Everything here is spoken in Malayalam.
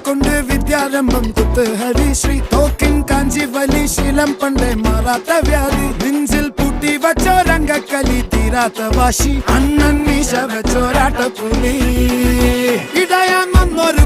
കൊണ്ട് വിദ്യാരംഭം കുത്ത് ഹരിശ്രീ തോക്കിൻ കാഞ്ചി വലി ശീലം പണ്ടേ മാറാത്ത വ്യാധി നെഞ്ചിൽ പൂട്ടി വച്ചോരംഗക്കലി തീരാത്ത വാശി അണ്ണൻ മീശ വെച്ചോരാട്ട പുലി ഇടയാൻ വന്നൊരു